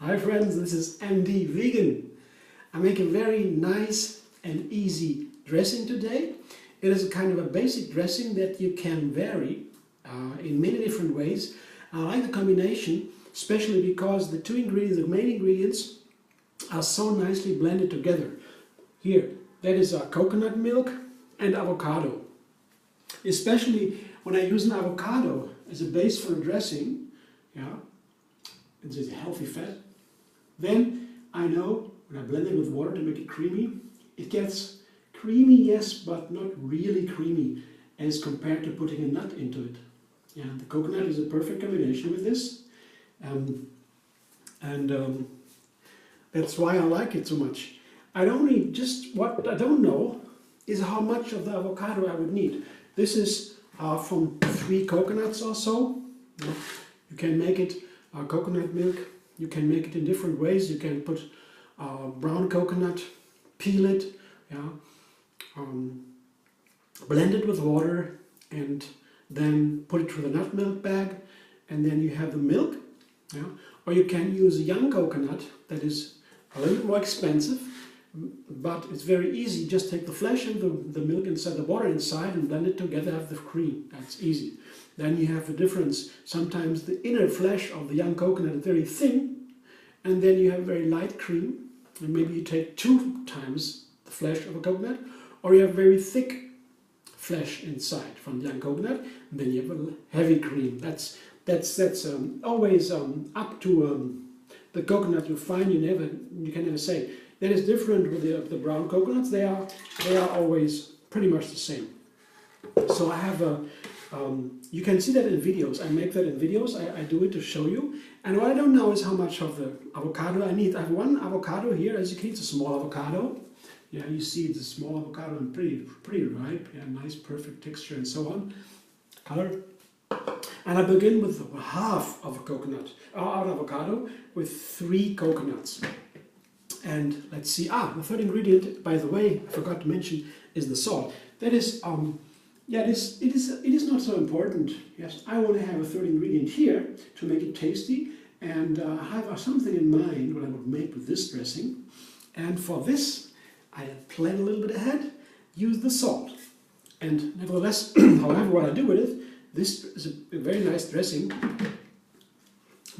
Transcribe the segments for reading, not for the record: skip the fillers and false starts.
Hi friends, this is Andy Vegan. I make a very nice and easy dressing today. It is a kind of a basic dressing that you can vary in many different ways. I like the combination, especially because the the main ingredients, are so nicely blended together. Here, that is coconut milk and avocado. Especially when I use an avocado as a base for a dressing, it's a healthy fat. Then I know when I blend it with water to make it creamy, it gets creamy, yes, but not really creamy as compared to putting a nut into it. Yeah, the coconut is a perfect combination with this, that's why I like it so much. What I don't know is how much of the avocado I would need. This is from 3 coconuts or so. You can make it coconut milk. You can make it in different ways. You can put brown coconut, peel it, blend it with water, and then put it through the nut milk bag, and then you have the milk. Or you can use a young coconut that is a little bit more expensive, but it's very easy. Just take the flesh and the milk inside, the water inside, and blend it together, have the cream. That's easy. Then you have a difference. Sometimes the inner flesh of the young coconut is very thin, and then you have very light cream. And maybe you take 2 times the flesh of a coconut, or you have very thick flesh inside from the young coconut, and then you have a heavy cream. That's always up to the coconut you find. You can never say. That is different with the brown coconuts. They are always pretty much the same. So I have you can see that in videos. I make that in videos. I do it to show you. And what I don't know is how much of the avocado I need. I have 1 avocado here. As you can see, it's a small avocado. Yeah, you see it's a small avocado and pretty ripe. Yeah, nice, perfect texture and so on. Color. And I begin with half of a coconut, an avocado with 3 coconuts. And let's see. The third ingredient, by the way, I forgot to mention, is the salt. That is it is not so important. Yes, I want to have a third ingredient here to make it tasty, and have something in mind what I would make with this dressing. And for this, I plan a little bit ahead, use the salt. And nevertheless, however, what I do with it, this is a very nice dressing.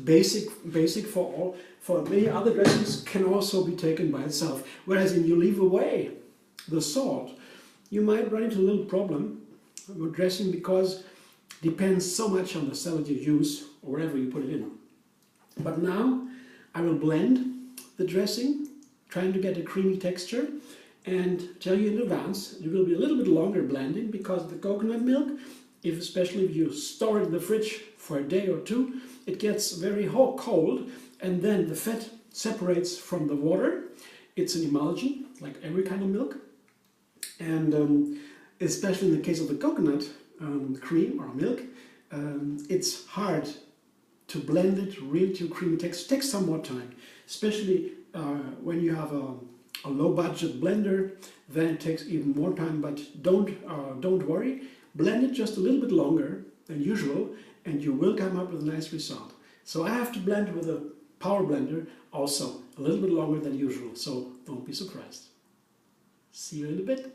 Basic for all. For many other dressings can also be taken by itself. Whereas if you leave away the salt, you might run into a little problem with dressing, because it depends so much on the salad you use or wherever you put it in. But now I will blend the dressing, trying to get a creamy texture, and tell you in advance it will be a little bit longer blending, because the coconut milk, especially if you store it in the fridge for a day or 2, it gets very cold, and then the fat separates from the water. It's an emulsion, like every kind of milk. And especially in the case of the coconut cream or milk, it's hard to blend it really to creamy texture. It takes some more time, especially when you have a low-budget blender. Then it takes even more time. But don't worry. Blend it just a little bit longer than usual, and you will come up with a nice result. So I have to blend with a power blender also a little bit longer than usual. So don't be surprised. See you in a bit.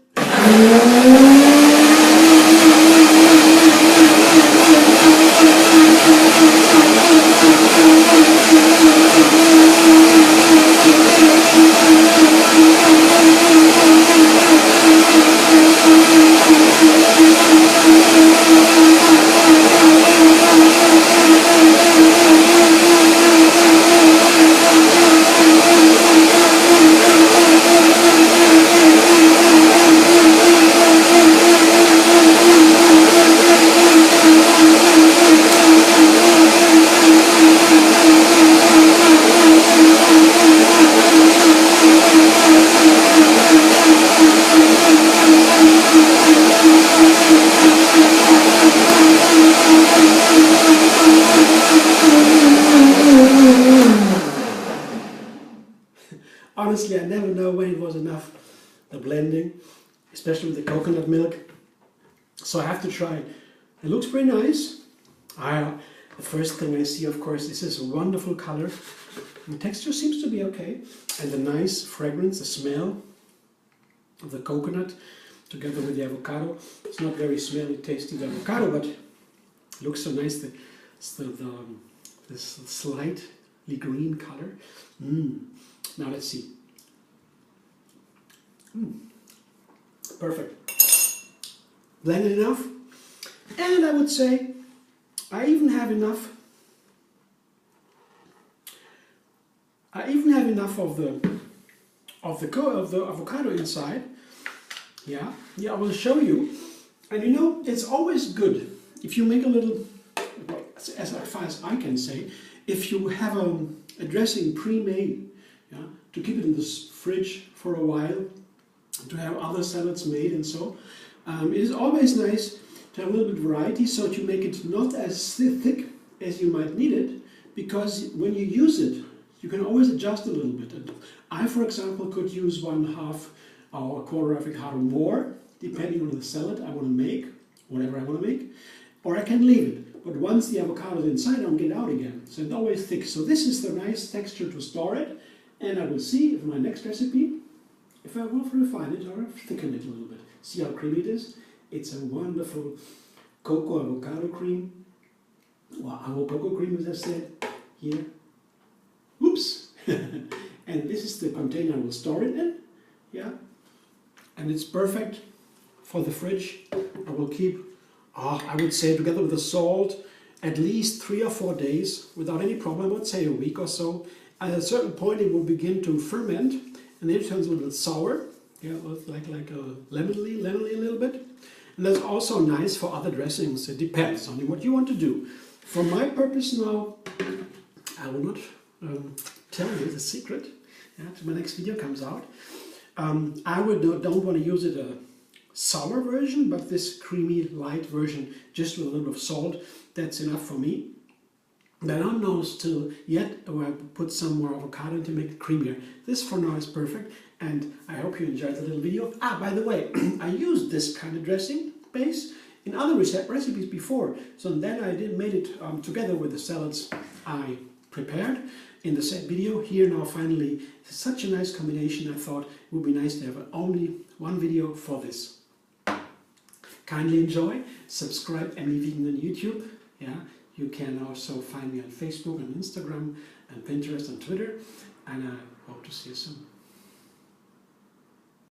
Honestly, I never know when it was enough, the blending, especially with the coconut milk. So I have to try. It looks pretty nice. The first thing I see, of course, is this wonderful color. The texture seems to be okay, and the nice fragrance, the smell of the coconut together with the avocado. It's not very smelly, tasty, the avocado, but it looks so nice. This slightly green color. Now let's see. Perfect. Blended enough, and I would say I even have enough of the avocado inside. Yeah, I will show you. And you know, it's always good if you make a little, well, as far as I can say, if you have a dressing pre-made, yeah, to keep it in the fridge for a while, to have other salads made and so. It is always nice to have a little bit of variety, so to make it not as thick as you might need it, because when you use it, you can always adjust a little bit. And I, for example, could use 1/2 or a quarter avocado more, depending on the salad I want to make, whatever I want to make, or I can leave it. But once the avocado is inside, I don't get out again. So it's always thick. So this is the nice texture to store it, and I will see if my next recipe, if I will refine it or thicken it a little bit. See how creamy it is? It's a wonderful cocoa avocado cream. Well, Avo Coco cream, as I said, here. Oops! And this is the container I will store it in. Yeah. And it's perfect for the fridge. I will keep, I would say, together with the salt, at least 3 or 4 days without any problem. I would say a week or so. At a certain point, it will begin to ferment, and then it turns a little bit sour. Yeah, like a lemony a little bit. And that's also nice for other dressings. It depends on what you want to do. For my purpose now, I will not tell you the secret. Yeah, so my next video comes out. I don't want to use it a sour version, but this creamy light version, just with a little bit of salt, that's enough for me. I don't know still yet where I put some more avocado to make it creamier. This for now is perfect, and I hope you enjoyed the little video. By the way, I used this kind of dressing base in other recipes before, so then I made it together with the salads I prepared in the set video. Here now finally, it's such a nice combination. I thought it would be nice to have only one video for this. Kindly enjoy, subscribe, Emmy Vegan on YouTube. Yeah, you can also find me on Facebook and Instagram and Pinterest and Twitter, and I hope to see you soon.